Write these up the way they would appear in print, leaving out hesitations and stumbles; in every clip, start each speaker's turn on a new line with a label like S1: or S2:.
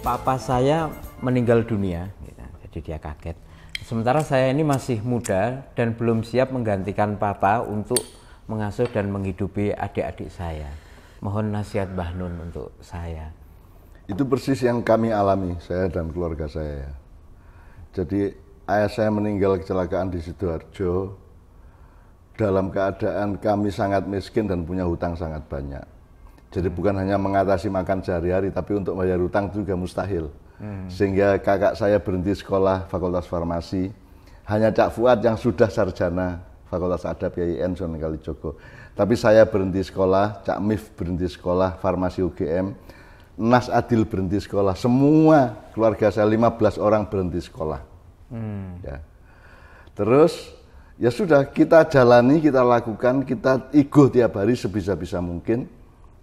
S1: Papa saya meninggal dunia, jadi dia kaget. Sementara saya ini masih muda dan belum siap menggantikan Papa untuk mengasuh dan menghidupi adik-adik saya. Mohon nasihat Mbah Nun untuk saya.
S2: Itu persis yang kami alami, saya dan keluarga saya. Jadi ayah saya meninggal kecelakaan di Sidoarjo dalam keadaan kami sangat miskin dan punya hutang sangat banyak. Jadi bukan hanya mengatasi makan sehari-hari, tapi untuk bayar hutang juga mustahil. Sehingga kakak saya berhenti sekolah Fakultas Farmasi. Hanya Cak Fuad yang sudah sarjana Fakultas Adab YIN Sunan Kalijogo. Tapi saya berhenti sekolah, Cak Mif berhenti sekolah Farmasi UGM, Nas Adil berhenti sekolah. Semua keluarga saya 15 orang berhenti sekolah. Ya. Terus ya sudah, kita jalani, kita lakukan, kita iguh tiap hari sebisa-bisa mungkin.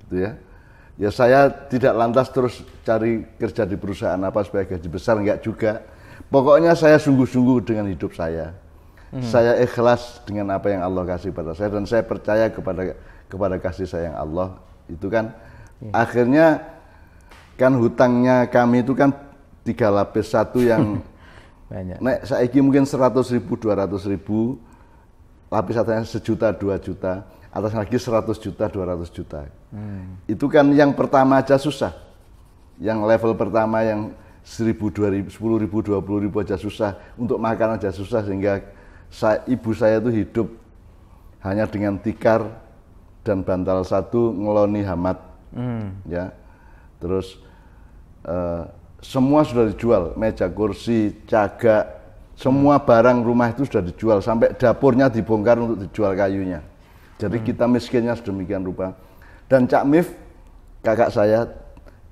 S2: Gitu ya. Ya saya tidak lantas terus cari kerja di perusahaan apa supaya gaji besar, enggak juga. Pokoknya saya sungguh-sungguh dengan hidup saya. Saya ikhlas dengan apa yang Allah kasih pada saya dan saya percaya kepada kasih sayang Allah. Itu kan akhirnya kan hutangnya kami itu kan 3 lapis, satu yang
S1: Banyak.
S2: nek saiki mungkin 100.000, 200.000, lapis atasnya 1 juta, 2 juta, atas lagi 100 juta, 200 juta. Itu kan yang pertama aja susah. Yang level pertama yang 1.000, 2.000, 10.000, 20.000 aja susah. Untuk makan aja susah, sehingga ibu saya itu hidup hanya dengan tikar dan bantal satu ngeloni hamat. Ya. Terus semua sudah dijual, meja kursi, cagak, semua barang rumah itu sudah dijual, sampai dapurnya dibongkar untuk dijual kayunya. Jadi kita miskinnya sedemikian rupa. Dan Cak Mif, kakak saya,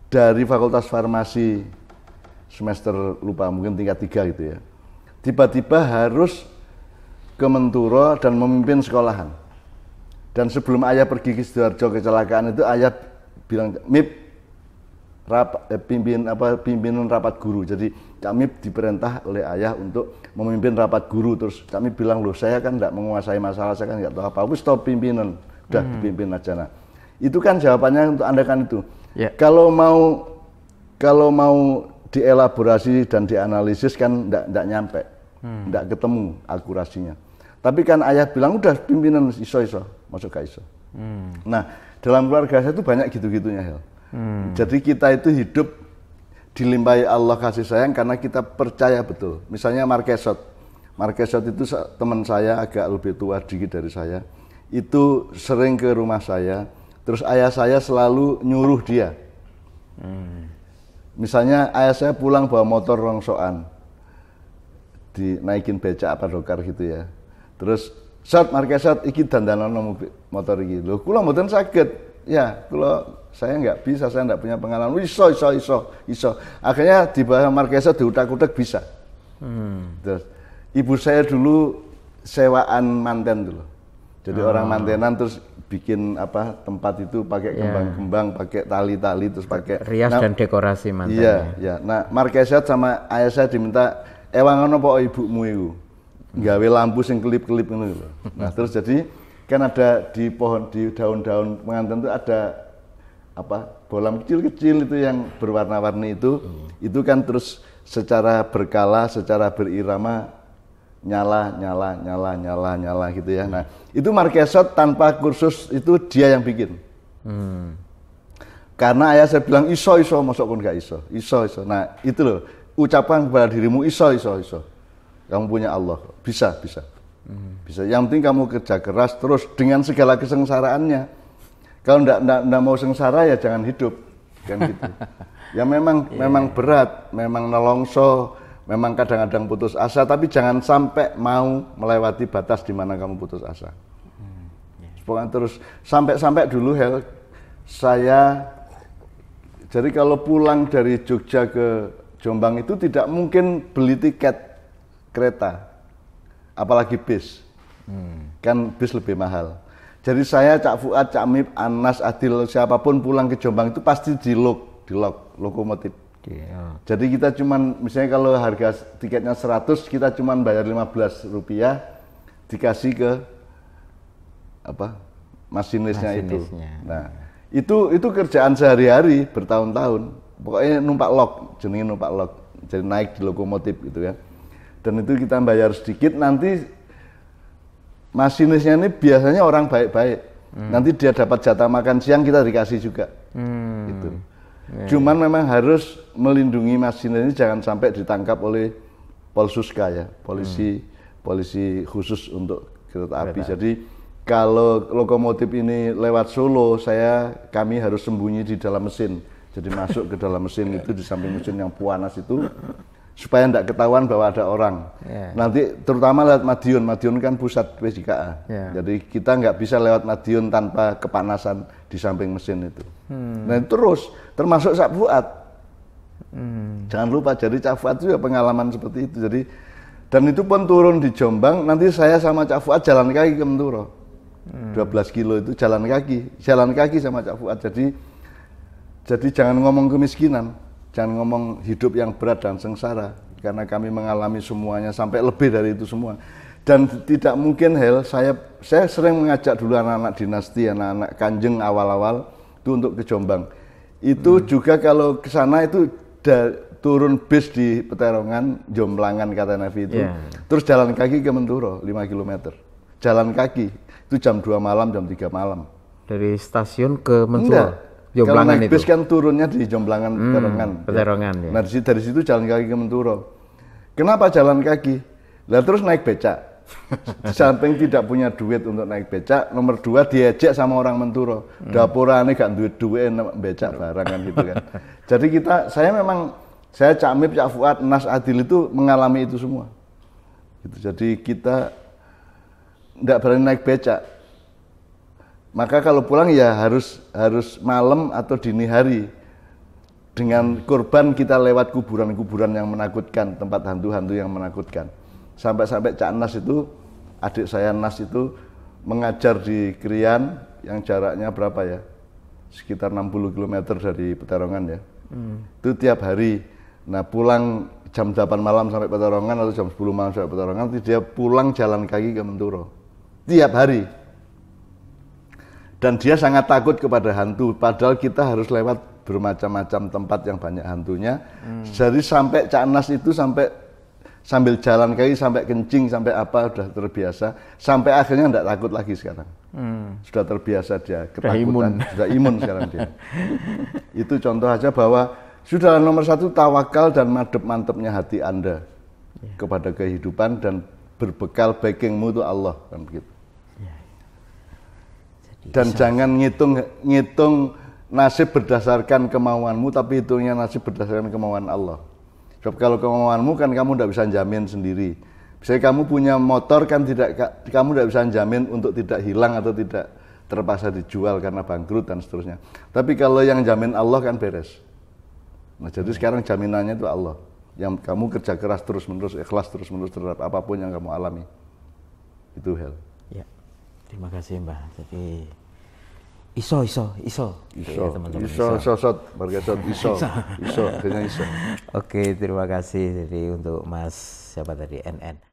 S2: dari Fakultas Farmasi semester lupa, mungkin tingkat 3 gitu ya, tiba-tiba harus ke Menturo dan memimpin sekolahan. Dan sebelum ayah pergi ke Sidoarjo kecelakaan itu, ayah bilang, Mip, pimpinan rapat guru. Jadi Cak Mif diperintah oleh ayah untuk memimpin rapat guru. Terus Cak Mif bilang, loh saya kan tidak menguasai masalah, saya kan nggak tahu apa-apa, stop pimpinan, udah dipimpin aja. Nah, itu kan jawabannya untuk Anda kan itu.
S1: Yeah.
S2: Kalau mau dielaborasi dan dianalisis kan nggak nyampe, nggak ketemu akurasinya. Tapi kan ayah bilang udah pimpinan iso masuk ke iso. Nah, dalam keluarga saya itu banyak gitu-gitunya, Hel. Jadi kita itu hidup dilimpahi Allah kasih sayang karena kita percaya betul. Misalnya Marquesot itu teman saya, agak lebih tua dikit dari saya. Itu sering ke rumah saya. Terus ayah saya selalu nyuruh dia. Misalnya ayah saya pulang bawa motor rongsokan, dinaikin becak apa dokar gitu ya. Terus Marquesot iki dandanono motor iki. Lho kula mboten saged. Ya, kalau saya nggak bisa, saya nggak punya pengalaman. Iso. Akhirnya di bawah Marquesot diutak-utak bisa. Terus ibu saya dulu sewaan manten dulu. Jadi orang mantenan terus bikin tempat itu pakai kembang-kembang, pakai tali-tali, terus pakai
S1: rias dan dekorasi manten.
S2: Iya. Nah, Marquesot sama ayah saya diminta, ewangan apa ibumu itu? Nggawe lampu sing kelip-kelip ngono lho. Nah, terus jadi kan ada di pohon, di daun-daun pengantin itu ada bolam kecil-kecil itu yang berwarna-warni itu kan terus secara berkala, secara berirama nyala gitu ya. Nah, itu Marquesot tanpa kursus itu dia yang bikin. Karena ayah saya bilang iso, masuk pun gak iso. Nah, itu loh, ucapan kepada dirimu iso. Kamu punya Allah, bisa. Bisa. Yang penting kamu kerja keras terus dengan segala kesengsaraannya. Kalau ndak mau sengsara ya jangan hidup, kan gitu. Ya memang berat, memang nelongso, memang kadang-kadang putus asa, tapi jangan sampai mau melewati batas di mana kamu putus asa. Pokoknya terus sampai dulu Hel, saya jadi kalau pulang dari Jogja ke Jombang itu tidak mungkin beli tiket kereta, apalagi bis. Kan bis lebih mahal. Jadi saya, Cak Fuad, Cak Mif, Anas, Adil, siapapun pulang ke Jombang itu pasti di lock lokomotif. Jadi kita cuman, misalnya kalau harga tiketnya 100, kita cuman bayar 15 rupiah, dikasih ke masinisnya itu. Nah, itu kerjaan sehari-hari bertahun-tahun. pokoknya numpak lok, jenenge numpak lok, jadi naik di lokomotif gitu ya. Dan itu kita bayar sedikit, nanti masinisnya ini biasanya orang baik-baik. Nanti dia dapat jatah makan siang, kita dikasih juga. Gitu. Cuman memang harus melindungi masinis ini jangan sampai ditangkap oleh Polsuska ya, polisi khusus untuk kereta api. Jadi kalau lokomotif ini lewat Solo, kami harus sembunyi di dalam mesin. Jadi masuk ke dalam mesin itu, di samping mesin yang panas itu, supaya tidak ketahuan bahwa ada orang. Nanti terutama lewat Madiun kan pusat PJKA. Jadi kita nggak bisa lewat Madiun tanpa kepanasan di samping mesin itu. Nah terus termasuk Cak Fuad. Jangan lupa, jadi Cak Fuad itu ya pengalaman seperti itu. Jadi dan itu pun turun di Jombang, nanti saya sama Cak Fuad jalan kaki ke Menturo. 12 kilo itu jalan kaki sama Cak Fuad. Jadi jangan ngomong kemiskinan. Jangan ngomong hidup yang berat dan sengsara, karena kami mengalami semuanya sampai lebih dari itu semua. Dan tidak mungkin saya sering mengajak dulu anak-anak dinasti, anak-anak Kanjeng awal-awal itu untuk ke Jombang. Itu juga kalau ke sana itu turun bis di Peterongan, Jomblangan kata Nabi itu. Terus jalan kaki ke Menturo 5 km. Jalan kaki itu jam 2 malam, jam 3 malam.
S1: Dari stasiun ke Menturo?
S2: Enggak. Kalau naik bis
S1: itu
S2: kan turunnya di Jomblangan,
S1: Peterongan.
S2: Ya. Nah dari situ jalan kaki ke Menturo. Kenapa jalan kaki? Lah terus naik becak. Samping tidak punya duit untuk naik becak, nomor 2 diejek sama orang Menturo. Dapurane gak duit becak barang kan gitu kan. Jadi saya Cak Mip, Cak Fuad, Nas Adil itu mengalami itu semua. Gitu. Jadi kita tidak berani naik becak. Maka kalau pulang ya harus malam atau dini hari. Dengan korban kita lewat kuburan-kuburan yang menakutkan, tempat hantu-hantu yang menakutkan. Sampai-sampai Cak Nas itu, adik saya Nas itu mengajar di Krian yang jaraknya berapa ya? Sekitar 60 km dari Peterongan ya. Itu tiap hari. Nah pulang jam 8 malam sampai Peterongan atau jam 10 malam sampai Peterongan, dia pulang jalan kaki ke Menturo. Tiap hari. Dan dia sangat takut kepada hantu, padahal kita harus lewat bermacam-macam tempat yang banyak hantunya. Jadi sampai Cak Nas itu sambil jalan kaki, sampai kencing, sampai apa, sudah terbiasa. Sampai akhirnya tidak takut lagi sekarang. Sudah terbiasa dia, ketakutan. Sudah imun sekarang dia. Itu contoh aja bahwa sudah nomor 1 tawakal dan mantep-mantepnya hati Anda kepada kehidupan dan berbekal backingmu itu Allah, kan begitu. Dan jangan ngitung nasib berdasarkan kemauanmu, tapi hitungnya nasib berdasarkan kemauan Allah. Sebab kalau kemauanmu kan kamu tidak bisa jamin sendiri. Misalnya kamu punya motor kan kamu tidak bisa jamin untuk tidak hilang atau tidak terpaksa dijual karena bangkrut dan seterusnya. Tapi kalau yang jamin Allah kan beres. Nah jadi sekarang jaminannya itu Allah. Yang kamu kerja keras terus-menerus, ikhlas terus-menerus terhadap apapun yang kamu alami. Itu hal.
S1: Ya. Terima kasih Mbah. Jadi iso akhirnya iso. Oke, terima kasih. Jadi untuk Mas siapa tadi NN.